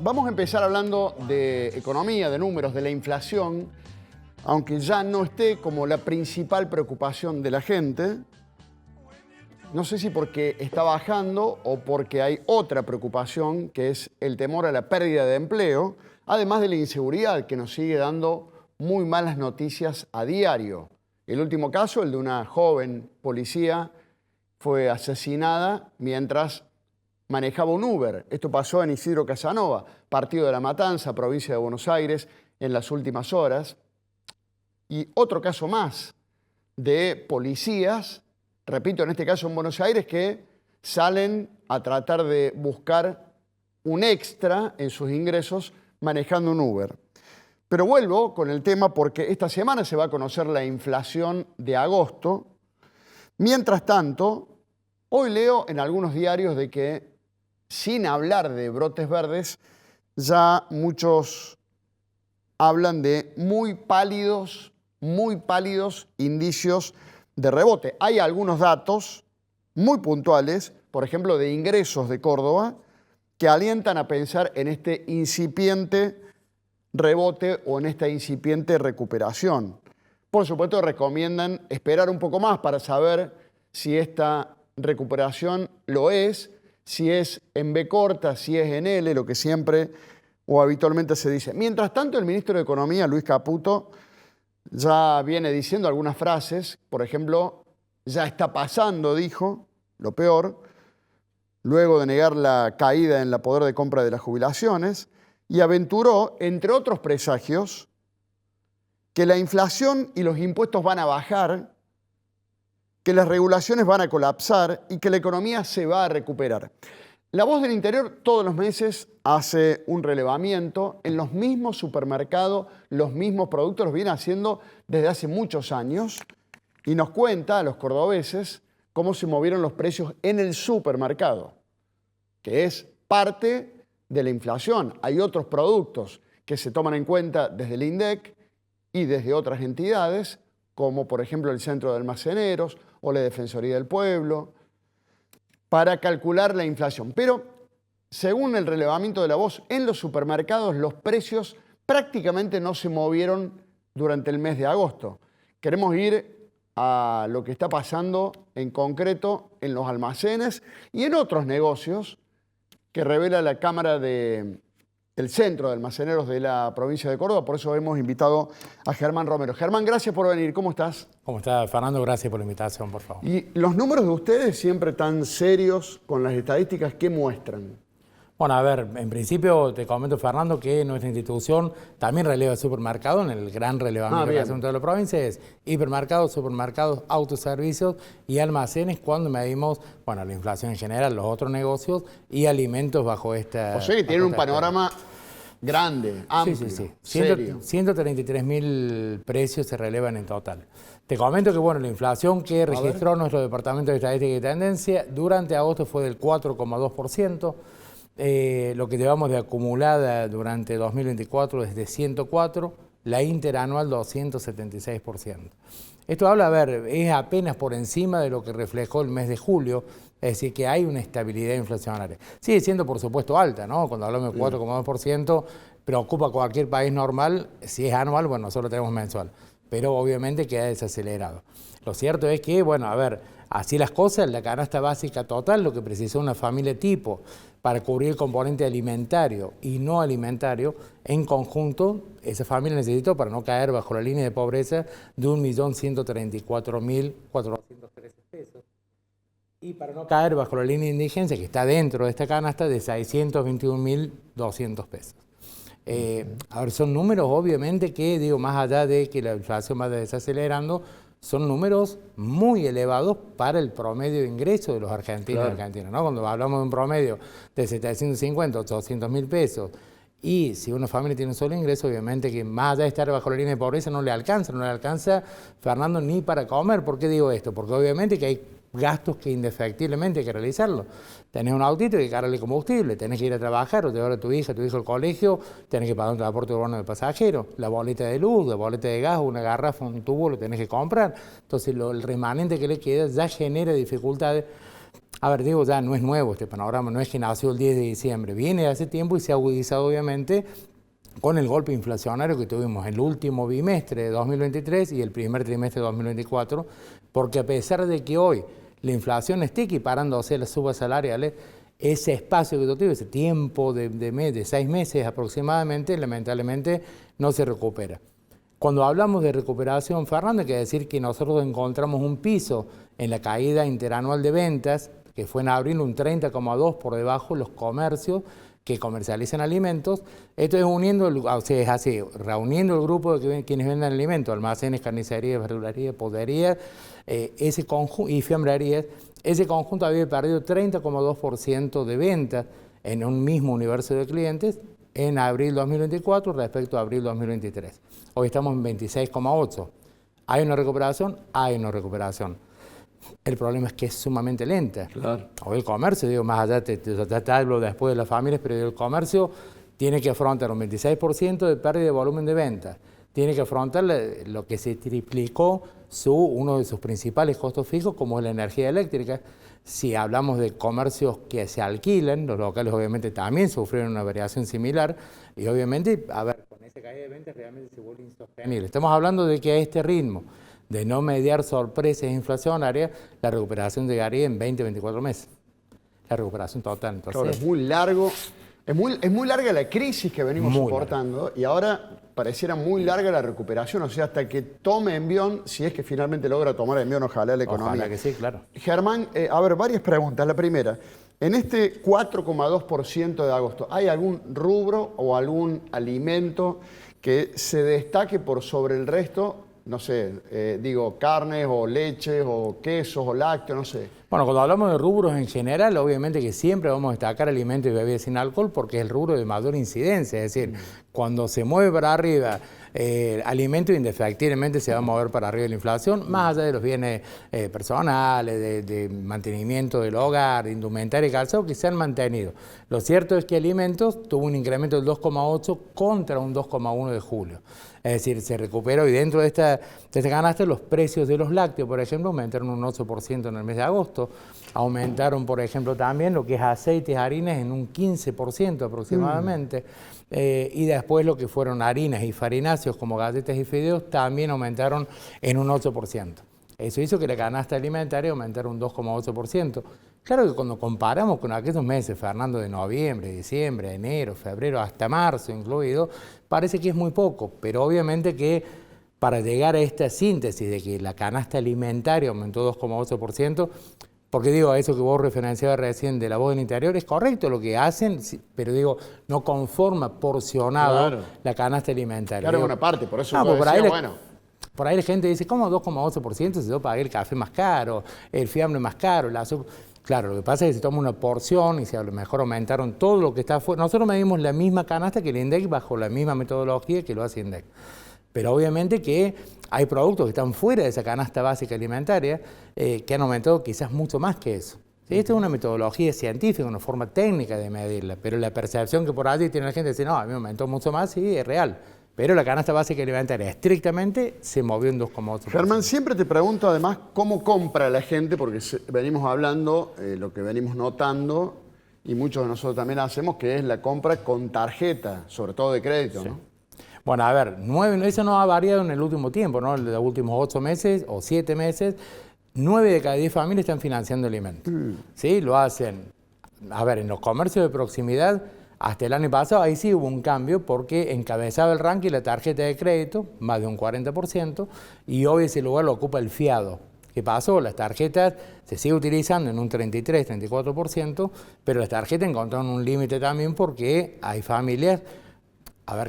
Vamos a empezar hablando de economía, de números, de la inflación, aunque ya no esté como la principal preocupación de la gente. No sé si porque está bajando o porque hay otra preocupación, que es el temor a la pérdida de empleo, además de la inseguridad que nos sigue dando muy malas noticias a diario. El último caso, el de una joven policía, fue asesinada mientras manejaba un Uber. Esto pasó en Isidro Casanova, partido de La Matanza, provincia de Buenos Aires, en las últimas horas. Y otro caso más de policías, repito, en este caso en Buenos Aires, que salen a tratar de buscar un extra en sus ingresos manejando un Uber. Pero vuelvo con el tema porque esta semana se va a conocer la inflación de agosto. Mientras tanto, hoy leo en algunos diarios de que, sin hablar de brotes verdes, ya muchos hablan de muy pálidos indicios de rebote. Hay algunos datos muy puntuales, por ejemplo, de ingresos de Córdoba, que alientan a pensar en este incipiente rebote o en esta incipiente recuperación. Por supuesto, recomiendan esperar un poco más para saber si esta recuperación lo es, si es en B corta, si es en L, lo que siempre o habitualmente se dice. Mientras tanto, el ministro de Economía, Luis Caputo, ya viene diciendo algunas frases. Por ejemplo, ya está pasando, dijo, lo peor, luego de negar la caída en el poder de compra de las jubilaciones, y aventuró, entre otros presagios, que la inflación y los impuestos van a bajar, que las regulaciones van a colapsar y que la economía se va a recuperar. La Voz del Interior todos los meses hace un relevamiento en los mismos supermercados, los mismos productos, los viene haciendo desde hace muchos años y nos cuenta a los cordobeses cómo se movieron los precios en el supermercado, que es parte de la inflación. Hay otros productos que se toman en cuenta desde el INDEC y desde otras entidades, como por ejemplo el Centro de Almaceneros o la Defensoría del Pueblo, para calcular la inflación. Pero, según el relevamiento de La Voz, en los supermercados los precios prácticamente no se movieron durante el mes de agosto. Queremos ir a lo que está pasando en concreto en los almacenes y en otros negocios que revela la Cámara del Centro de Almaceneros de la provincia de Córdoba. Por eso hemos invitado a Germán Romero. Germán, gracias por venir. ¿Cómo estás? ¿Cómo estás, Fernando? Gracias por la invitación, por favor. Y los números de ustedes, siempre tan serios con las estadísticas, ¿qué muestran? Bueno, a ver, en principio te comento, Fernando, que nuestra institución también releva el supermercado en el gran relevamiento que hace en toda la provincia, es hipermercados, supermercados, autoservicios y almacenes cuando medimos, bueno, la inflación en general, los otros negocios y alimentos bajo esta... O sea que tienen un panorama grande, amplio, sí. serio. 133.000 precios se relevan en total. Te comento que, bueno, la inflación que registró nuestro Departamento de Estadística y Tendencia durante agosto fue del 4,2%. Lo que llevamos de acumulada durante 2024 es de 104, la interanual 276%. Esto habla, a ver, es apenas por encima de lo que reflejó el mes de julio, es decir, que hay una estabilidad inflacionaria. Sigue siendo, por supuesto, alta, ¿no? Cuando hablamos de 4,2%, preocupa a cualquier país normal. Si es anual, bueno, nosotros tenemos mensual, pero obviamente queda desacelerado. Lo cierto es que, bueno, a ver, así las cosas, la canasta básica total, lo que precisa una familia tipo para cubrir el componente alimentario y no alimentario, en conjunto, esa familia necesitó, para no caer bajo la línea de pobreza, de 1.134.413 pesos. Y para no caer bajo la línea de indigencia, que está dentro de esta canasta, de 621.200 pesos. A ver, son números obviamente que, digo, más allá de que la inflación va desacelerando, son números muy elevados para el promedio de ingreso de los argentinos y argentinas, ¿no? Cuando hablamos de un promedio de 750, 800 mil pesos, y si una familia tiene un solo ingreso, obviamente que más allá de estar bajo la línea de pobreza no le alcanza, Fernando, ni para comer. ¿Por qué digo esto? Porque obviamente que hay gastos que indefectiblemente hay que realizarlo. Tenés un autito y hay que cargarle combustible, tenés que ir a trabajar o llevar a tu hija, tu hijo al colegio, tenés que pagar un transporte urbano de pasajeros, la boleta de luz, la boleta de gas, una garrafa, un tubo, lo tenés que comprar. Entonces el remanente que le queda ya genera dificultades. A ver, digo, ya no es nuevo este panorama, no es que nació el 10 de diciembre, viene de hace tiempo y se ha agudizado obviamente con el golpe inflacionario que tuvimos en el último bimestre de 2023 y el primer trimestre de 2024, porque a pesar de que hoy la inflación esté equiparándose a las subas salariales, ese espacio que yo tuve, ese tiempo de 6 meses aproximadamente, lamentablemente no se recupera. Cuando hablamos de recuperación, Fernando, hay que decir que nosotros encontramos un piso en la caída interanual de ventas, que fue en abril un 30,2 por debajo de los comercios que comercializan alimentos. Esto es reuniendo el grupo de quienes venden alimentos, almacenes, carnicerías, verdulerías, pollerías, y fiambrerías. Ese conjunto había perdido 30,2% de ventas en un mismo universo de clientes en abril 2024 respecto a abril 2023. Hoy estamos en 26,8. ¿Hay una recuperación? Hay una recuperación. El problema es que es sumamente lenta. Claro. Hoy el comercio, digo, más allá, te hablo después de las familias, pero el comercio tiene que afrontar un 26% de pérdida de volumen de ventas. Tiene que afrontar lo que se triplicó uno de sus principales costos fijos, como es la energía eléctrica. Si hablamos de comercios que se alquilan, los locales obviamente también sufrieron una variación similar y obviamente, a ver, con esa caída de ventas realmente se vuelve insostenible. Estamos hablando de que a este ritmo de no mediar sorpresas inflacionarias, la recuperación llegaría en 20-24 meses. La recuperación total. Entonces, claro, es muy largo. Es muy larga la crisis que venimos soportando y ahora pareciera muy larga la recuperación, o sea, hasta que tome envión, si es que finalmente logra tomar envión, ojalá la economía. Ojalá que sí, claro. Germán, a ver, varias preguntas. La primera, en este 4,2% de agosto, ¿hay algún rubro o algún alimento que se destaque por sobre el resto? No sé, digo, carnes o leches o quesos o lácteos, no sé. Bueno, cuando hablamos de rubros en general, obviamente que siempre vamos a destacar alimentos y bebidas sin alcohol porque es el rubro de mayor incidencia. Es decir, cuando se mueve para arriba alimentos, indefectiblemente se va a mover para arriba la inflación, más allá de los bienes personales, de mantenimiento del hogar, de indumentaria y calzado, que se han mantenido. Lo cierto es que alimentos tuvo un incremento del 2,8 contra un 2,1 de julio. Es decir, se recuperó y dentro de esta canasta los precios de los lácteos, por ejemplo, aumentaron un 8% en el mes de agosto. Aumentaron, por ejemplo, también lo que es aceites, harinas en un 15% aproximadamente. Y después lo que fueron harinas y farináceos como galletas y fideos también aumentaron en un 8%. Eso hizo que la canasta alimentaria aumentara un 2,8%. Claro que cuando comparamos con aquellos meses, Fernando, de noviembre, diciembre, enero, febrero, hasta marzo incluido, parece que es muy poco, pero obviamente que para llegar a esta síntesis de que la canasta alimentaria aumentó 2,8%, porque digo, a eso que vos referenciabas recién de la voz del interior, es correcto lo que hacen, pero digo, no conforma porcionado la canasta alimentaria. Claro, digo, una parte, por eso por ahí la gente dice, ¿cómo 2,8% si yo pagué el café más caro, el fiambre más caro, el azúcar? Claro, lo que pasa es que se toma una porción y si a lo mejor aumentaron todo lo que está fuera. Nosotros medimos la misma canasta que el INDEC bajo la misma metodología que lo hace INDEC. Pero obviamente que hay productos que están fuera de esa canasta básica alimentaria que han aumentado quizás mucho más que eso. ¿Sí? Esta es una metodología científica, una forma técnica de medirla, pero la percepción que por allí tiene la gente es decir, no, a mí me aumentó mucho más, sí, es real. Pero la canasta básica alimentaria estrictamente se movió en 2,8%. Germán, siempre te pregunto además cómo compra la gente, porque venimos hablando, lo que venimos notando, y muchos de nosotros también hacemos, que es la compra con tarjeta, sobre todo de crédito, sí. ¿no? Bueno, a ver, eso no ha variado en el último tiempo, ¿no? En los últimos 8 meses o 7 meses, 9 de cada 10 familias están financiando alimentos. ¿Sí? Lo hacen, a ver, en los comercios de proximidad. Hasta el año pasado, ahí sí hubo un cambio porque encabezaba el ranking la tarjeta de crédito, más de un 40%, y hoy ese lugar lo ocupa el fiado. ¿Qué pasó? Las tarjetas se sigue utilizando en un 33-34%, pero las tarjetas encontraron un límite también porque hay familias,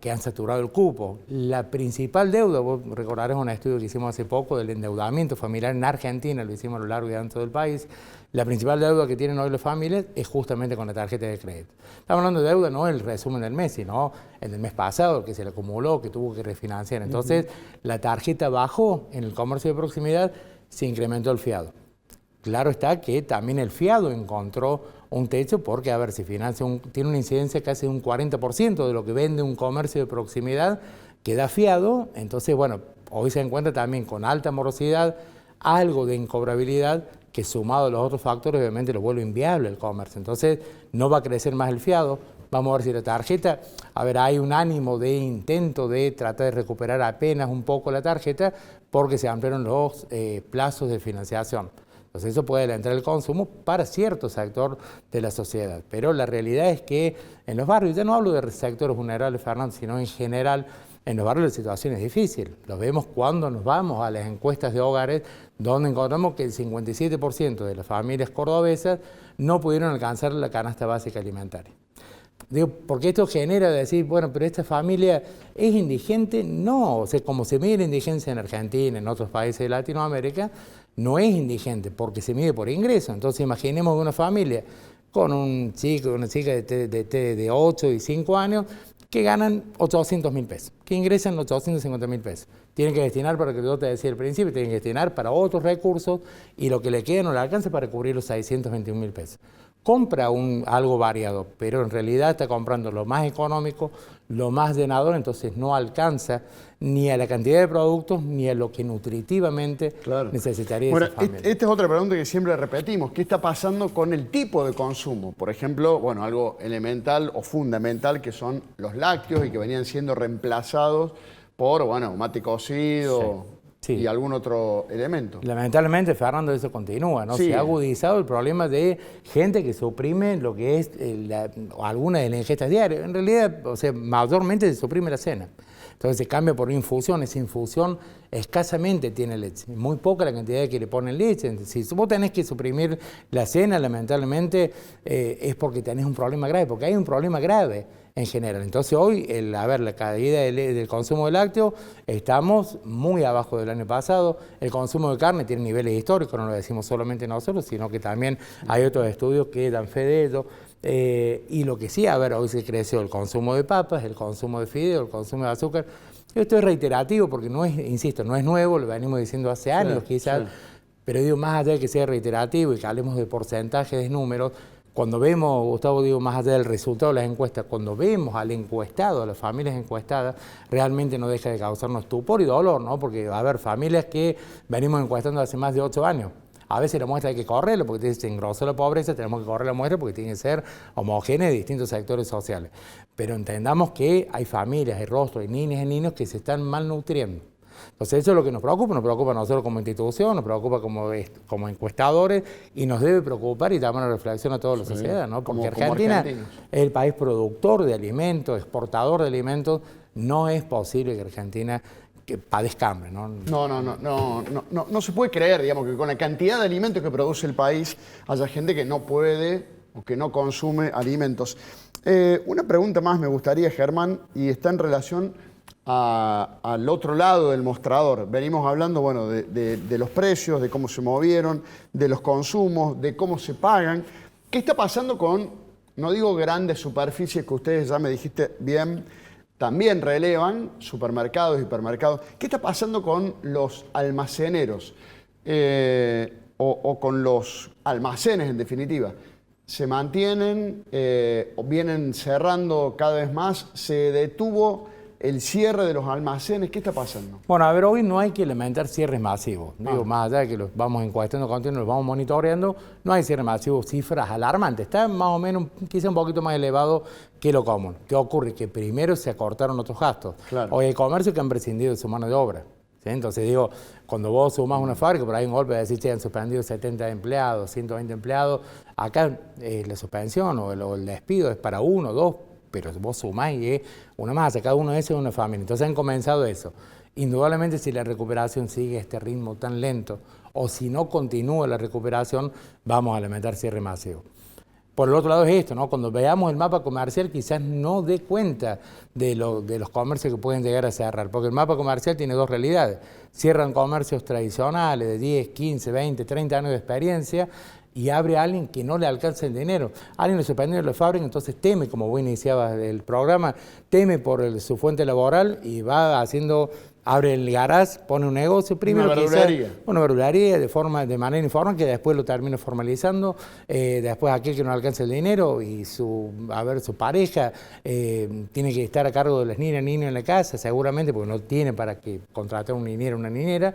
que han saturado el cupo. La principal deuda, vos recordarás un estudio que hicimos hace poco del endeudamiento familiar en Argentina, lo hicimos a lo largo y ancho del país. La principal deuda que tienen hoy las familias es justamente con la tarjeta de crédito. Estamos hablando de deuda, no el resumen del mes, sino el del mes pasado, que se le acumuló, que tuvo que refinanciar. Entonces, la tarjeta bajó en el comercio de proximidad, se incrementó el fiado. Claro está que también el fiado encontró un techo porque, si financia tiene una incidencia casi de un 40% de lo que vende un comercio de proximidad, queda fiado. Entonces, hoy se encuentra también con alta morosidad, algo de incobrabilidad, que sumado a los otros factores obviamente lo vuelve inviable el comercio. Entonces no va a crecer más el fiado. Vamos a ver si la tarjeta, hay un ánimo de intento de tratar de recuperar apenas un poco la tarjeta porque se ampliaron los plazos de financiación. Entonces eso puede alentar el consumo para cierto sector de la sociedad. Pero la realidad es que en los barrios, ya no hablo de sectores vulnerables, Fernando, sino en general, en los barrios la situación es difícil. Lo vemos cuando nos vamos a las encuestas de hogares, donde encontramos que el 57% de las familias cordobesas no pudieron alcanzar la canasta básica alimentaria. Digo, porque esto genera decir, bueno, pero esta familia es indigente. No, o sea, como se mide la indigencia en Argentina, en otros países de Latinoamérica, no es indigente porque se mide por ingreso. Entonces imaginemos una familia con un chico, una chica de 8 y 5 años que ganan 800.000 pesos, que ingresan 850.000 pesos. Tienen que destinar, para que yo te decía al principio, tienen que destinar para otros recursos y lo que le queda no le alcanza para cubrir los 621.000 pesos. Compra algo variado, pero en realidad está comprando lo más económico, lo más llenador, entonces no alcanza ni a la cantidad de productos ni a lo que nutritivamente necesitaría esa familia. Esta es otra pregunta que siempre repetimos. ¿Qué está pasando con el tipo de consumo? Por ejemplo, bueno, algo elemental o fundamental que son los lácteos y que venían siendo reemplazados por, bueno, mate cocido. Sí. Sí. Y algún otro elemento. Lamentablemente, Fernando, eso continúa, ¿no? Sí. Se ha agudizado el problema de gente que suprime lo que es alguna de las ingestas diarias. En realidad, o sea, mayormente se suprime la cena. Entonces se cambia por infusión. Esa infusión escasamente tiene leche. Muy poca la cantidad que le ponen leche. Si vos tenés que suprimir la cena, lamentablemente, es porque tenés un problema grave, porque hay un problema grave en general. Entonces hoy, la caída del consumo de lácteos, estamos muy abajo del año pasado. El consumo de carne tiene niveles históricos, no lo decimos solamente nosotros, sino que también hay otros estudios que dan fe de ello. Y lo que sí, hoy se creció el consumo de papas, el consumo de fideos, el consumo de azúcar. Esto es reiterativo porque no es, insisto, no es nuevo, lo venimos diciendo hace años quizás, pero digo, más allá de que sea reiterativo y que hablemos de porcentajes, de números, cuando vemos, Gustavo, digo, más allá del resultado de las encuestas, cuando vemos al encuestado, a las familias encuestadas, realmente no deja de causarnos estupor y dolor, ¿no? Porque, familias que venimos encuestando hace más de 8 años. A veces la muestra hay que correrla porque se engrosó la pobreza, tenemos que correr la muestra porque tiene que ser homogénea de distintos sectores sociales. Pero entendamos que hay familias, hay rostros, hay niñas y niños que se están malnutriendo. Entonces eso es lo que nos preocupa a nosotros como institución, nos preocupa como encuestadores y nos debe preocupar y dar una reflexión a toda la sociedad, ¿no? Porque Argentina es el país productor de alimentos, exportador de alimentos. No es posible que Argentina padezca hambre, ¿no? No se puede creer, digamos, que con la cantidad de alimentos que produce el país haya gente que no puede o que no consume alimentos. Una pregunta más me gustaría, Germán, y está en relación al otro lado del mostrador. Venimos hablando, bueno, de los precios, de cómo se movieron, de los consumos, de cómo se pagan. ¿Qué está pasando con, no digo grandes superficies que ustedes ya me dijiste bien, también relevan, supermercados, hipermercados? ¿Qué está pasando con los almaceneros o con los almacenes, en definitiva? ¿Se mantienen o vienen cerrando cada vez más? ¿Se detuvo el cierre de los almacenes? ¿Qué está pasando? Bueno, hoy no hay que lamentar cierres masivos. Digo, más allá de que los vamos encuestando continuamente, los vamos monitoreando, no hay cierres masivos, cifras alarmantes. Está más o menos, quizá un poquito más elevado que lo común. ¿Qué ocurre? Que primero se acortaron otros gastos. Claro. Hoy hay comercios que han prescindido de su mano de obra. ¿Sí? Entonces digo, cuando vos sumás una fábrica, por ahí un golpe de decir, che, han suspendido 70 empleados, 120 empleados, acá la suspensión o el despido es para 1 o 2, pero vos sumás y es una masa, cada uno de esos es una familia. Entonces han comenzado eso. Indudablemente, si la recuperación sigue a este ritmo tan lento o si no continúa la recuperación, vamos a lamentar cierre masivo. Por el otro lado es esto, ¿no? Cuando veamos el mapa comercial quizás no dé cuenta de los comercios que pueden llegar a cerrar, porque el mapa comercial tiene dos realidades. Cierran comercios tradicionales de 10, 15, 20, 30 años de experiencia y abre a alguien que no le alcanza el dinero. Alguien le suspendió la fábrica, entonces teme, como vos iniciabas el programa, teme por su fuente laboral y va haciendo, abre el garage, pone un negocio primero. Una verdulería de manera informal que después lo termina formalizando. Después aquel que no alcanza el dinero y su pareja tiene que estar a cargo de las niñas en la casa, seguramente, porque no tiene para que contratar un niñero o una niñera.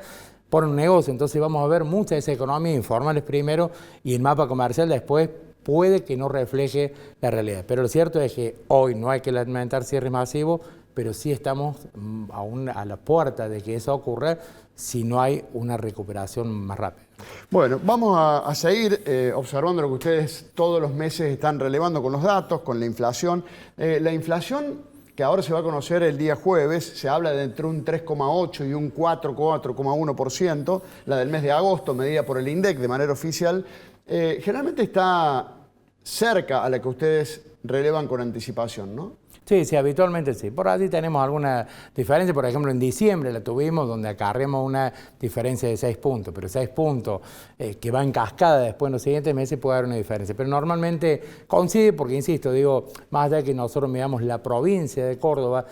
ponen un negocio. Entonces vamos a ver muchas de esas economías informales primero y el mapa comercial después puede que no refleje la realidad. Pero lo cierto es que hoy no hay que lamentar cierres masivos, pero sí estamos aún a la puerta de que eso ocurra si no hay una recuperación más rápida. Bueno, vamos a seguir observando lo que ustedes todos los meses están relevando con los datos, con la inflación. La inflación que ahora se va a conocer el día jueves, se habla de entre un 3,8 y un 4,1%, la del mes de agosto, medida por el INDEC de manera oficial, generalmente está cerca a la que ustedes relevan con anticipación, ¿no? Sí, sí, habitualmente sí. Por allí tenemos alguna diferencia, por ejemplo, en diciembre la tuvimos donde acarreamos una diferencia de 6 puntos, pero 6 puntos que va en cascada después en los siguientes meses puede haber una diferencia. Pero normalmente coincide porque, insisto, digo, más allá de que nosotros miramos la provincia de Córdoba,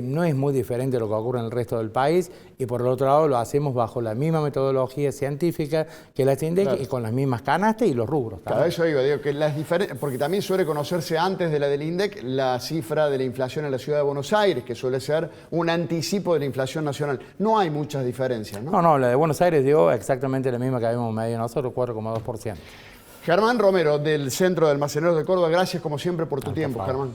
no es muy diferente a lo que ocurre en el resto del país y por el otro lado lo hacemos bajo la misma metodología científica que la INDEC, claro, y con las mismas canastas y los rubros. Cada eso digo que las diferencias, porque también suele conocerse antes de la del INDEC la cifra de la inflación en la ciudad de Buenos Aires, que suele ser un anticipo de la inflación nacional. No hay muchas diferencias, ¿no? No, la de Buenos Aires dio exactamente la misma que habíamos medido nosotros, 4,2%. Germán Romero, del Centro de Almaceneros de Córdoba, gracias como siempre por tu tiempo, Germán.